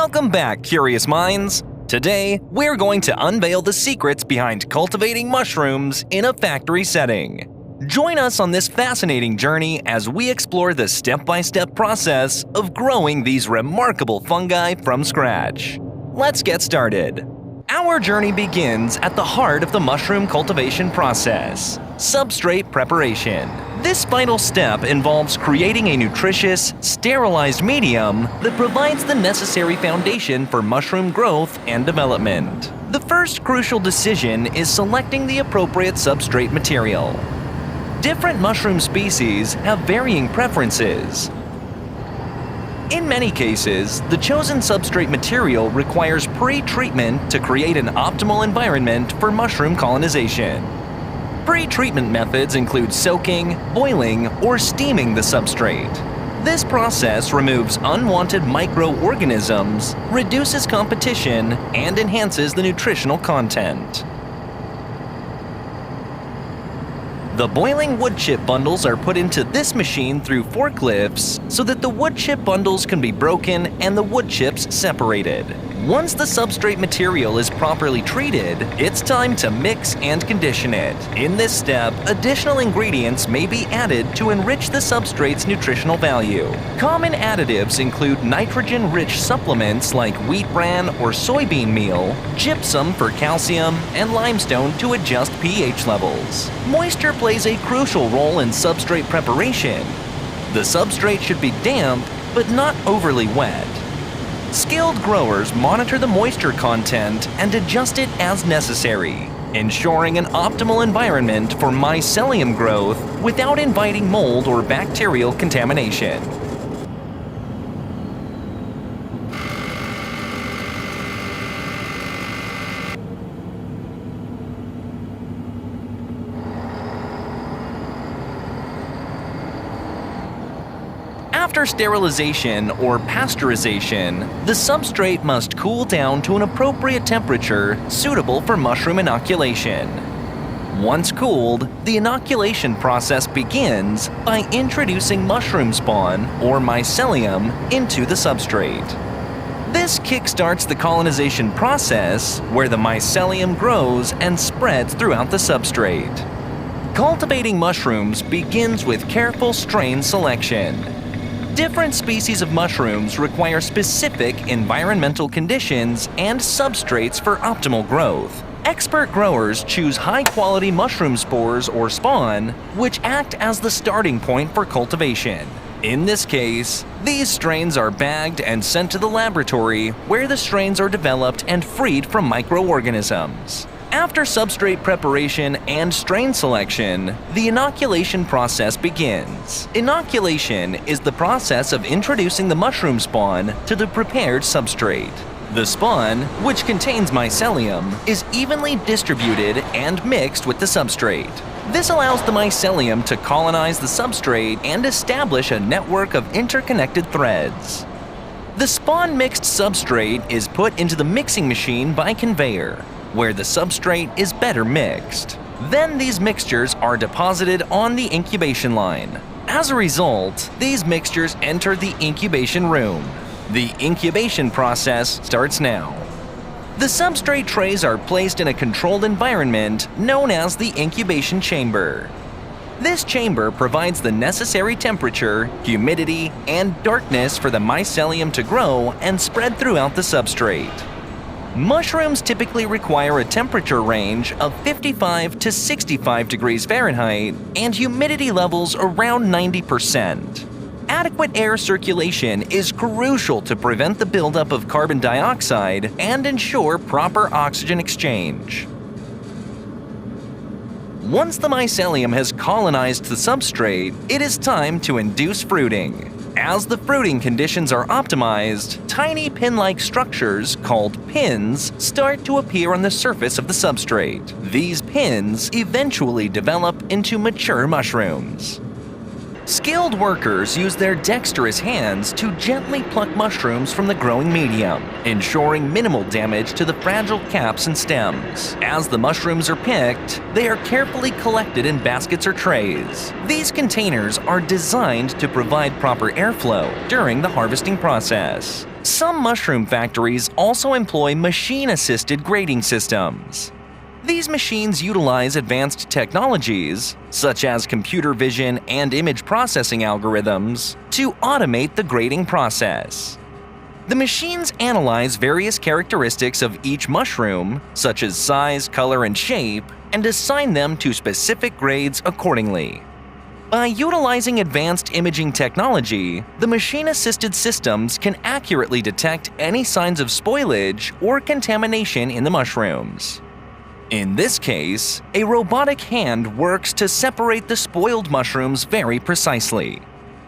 Welcome back, curious minds! Today, we're going to unveil the secrets behind cultivating mushrooms in a factory setting. Join us on this fascinating journey as we explore the step-by-step process of growing these remarkable fungi from scratch. Let's get started. Our journey begins at the heart of the mushroom cultivation process: substrate preparation. This vital step involves creating a nutritious, sterilized medium that provides the necessary foundation for mushroom growth and development. The first crucial decision is selecting the appropriate substrate material. Different mushroom species have varying preferences. In many cases, the chosen substrate material requires pre-treatment to create an optimal environment for mushroom colonization. Pre-treatment methods include soaking, boiling, or steaming the substrate. This process removes unwanted microorganisms, reduces competition, and enhances the nutritional content. The boiling wood chip bundles are put into this machine through forklifts so that the wood chip bundles can be broken and the wood chips separated. Once the substrate material is properly treated, it's time to mix and condition it. In this step, additional ingredients may be added to enrich the substrate's nutritional value. Common additives include nitrogen-rich supplements like wheat bran or soybean meal, gypsum for calcium, and limestone to adjust pH levels. Moisture plays a crucial role in substrate preparation. The substrate should be damp, but not overly wet. Skilled growers monitor the moisture content and adjust it as necessary, ensuring an optimal environment for mycelium growth without inviting mold or bacterial contamination. After sterilization or pasteurization, the substrate must cool down to an appropriate temperature suitable for mushroom inoculation. Once cooled, the inoculation process begins by introducing mushroom spawn, or mycelium, into the substrate. This kickstarts the colonization process, where the mycelium grows and spreads throughout the substrate. Cultivating mushrooms begins with careful strain selection. Different species of mushrooms require specific environmental conditions and substrates for optimal growth. Expert growers choose high-quality mushroom spores or spawn, which act as the starting point for cultivation. In this case, these strains are bagged and sent to the laboratory, where the strains are developed and freed from microorganisms. After substrate preparation and strain selection, the inoculation process begins. Inoculation is the process of introducing the mushroom spawn to the prepared substrate. The spawn, which contains mycelium, is evenly distributed and mixed with the substrate. This allows the mycelium to colonize the substrate and establish a network of interconnected threads. The spawn-mixed substrate is put into the mixing machine by conveyor, where the substrate is better mixed. Then these mixtures are deposited on the incubation line. As a result, these mixtures enter the incubation room. The incubation process starts now. The substrate trays are placed in a controlled environment known as the incubation chamber. This chamber provides the necessary temperature, humidity, and darkness for the mycelium to grow and spread throughout the substrate. Mushrooms typically require a temperature range of 55 to 65 degrees Fahrenheit and humidity levels around 90%. Adequate air circulation is crucial to prevent the buildup of carbon dioxide and ensure proper oxygen exchange. Once the mycelium has colonized the substrate, it is time to induce fruiting. As the fruiting conditions are optimized, tiny pin-like structures called pins start to appear on the surface of the substrate. These pins eventually develop into mature mushrooms. Skilled workers use their dexterous hands to gently pluck mushrooms from the growing medium, ensuring minimal damage to the fragile caps and stems. As the mushrooms are picked, they are carefully collected in baskets or trays. These containers are designed to provide proper airflow during the harvesting process. Some mushroom factories also employ machine-assisted grading systems. These machines utilize advanced technologies, such as computer vision and image processing algorithms, to automate the grading process. The machines analyze various characteristics of each mushroom, such as size, color, and shape, and assign them to specific grades accordingly. By utilizing advanced imaging technology, the machine-assisted systems can accurately detect any signs of spoilage or contamination in the mushrooms. In this case, a robotic hand works to separate the spoiled mushrooms very precisely.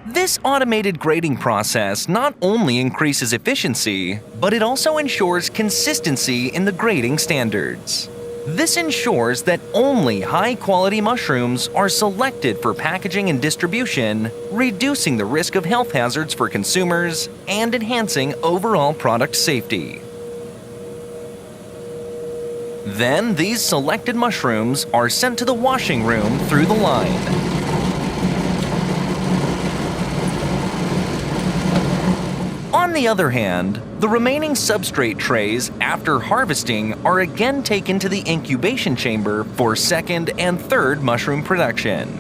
This automated grading process not only increases efficiency, but it also ensures consistency in the grading standards. This ensures that only high-quality mushrooms are selected for packaging and distribution, reducing the risk of health hazards for consumers and enhancing overall product safety. Then these selected mushrooms are sent to the washing room through the line. On the other hand, the remaining substrate trays after harvesting are again taken to the incubation chamber for second and third mushroom production.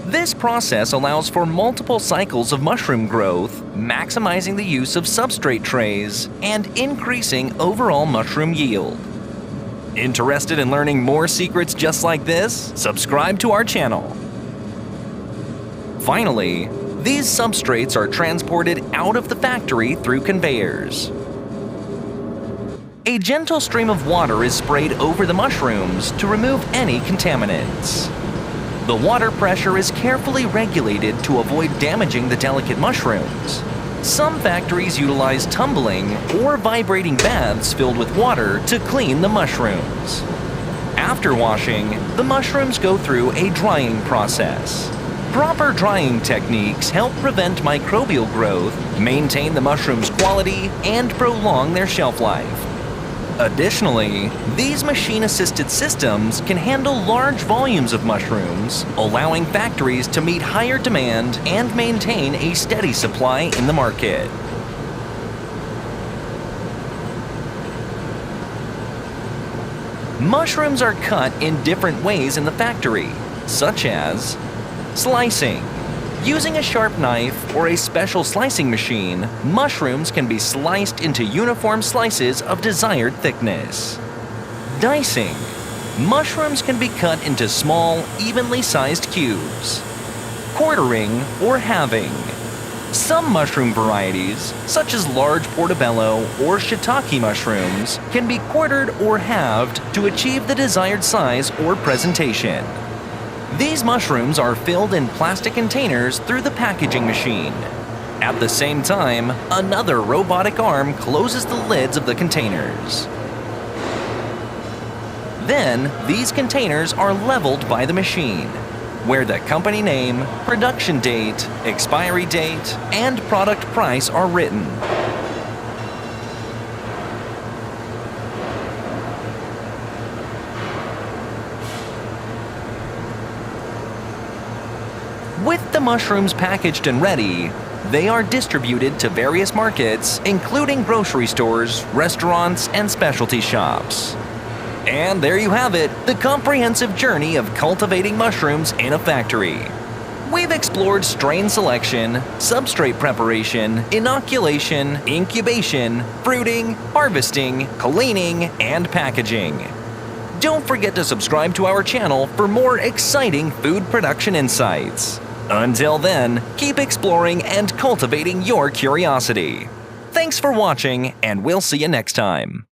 This process allows for multiple cycles of mushroom growth, maximizing the use of substrate trays and increasing overall mushroom yield. Interested in learning more secrets just like this? Subscribe to our channel. Finally, these substrates are transported out of the factory through conveyors. A gentle stream of water is sprayed over the mushrooms to remove any contaminants. The water pressure is carefully regulated to avoid damaging the delicate mushrooms. Some factories utilize tumbling or vibrating baths filled with water to clean the mushrooms. After washing, the mushrooms go through a drying process. Proper drying techniques help prevent microbial growth, maintain the mushroom's quality, and prolong their shelf life. Additionally, these machine-assisted systems can handle large volumes of mushrooms, allowing factories to meet higher demand and maintain a steady supply in the market. Mushrooms are cut in different ways in the factory, such as slicing. Using a sharp knife or a special slicing machine, mushrooms can be sliced into uniform slices of desired thickness. Dicing. Mushrooms can be cut into small, evenly sized cubes. Quartering or halving. Some mushroom varieties, such as large portobello or shiitake mushrooms, can be quartered or halved to achieve the desired size or presentation. These mushrooms are filled in plastic containers through the packaging machine. At the same time, another robotic arm closes the lids of the containers. Then, these containers are leveled by the machine, where the company name, production date, expiry date, and product price are written. With the mushrooms packaged and ready, they are distributed to various markets, including grocery stores, restaurants, and specialty shops. And there you have it, the comprehensive journey of cultivating mushrooms in a factory. We've explored strain selection, substrate preparation, inoculation, incubation, fruiting, harvesting, cleaning, and packaging. Don't forget to subscribe to our channel for more exciting food production insights. Until then, keep exploring and cultivating your curiosity. Thanks for watching, and we'll see you next time.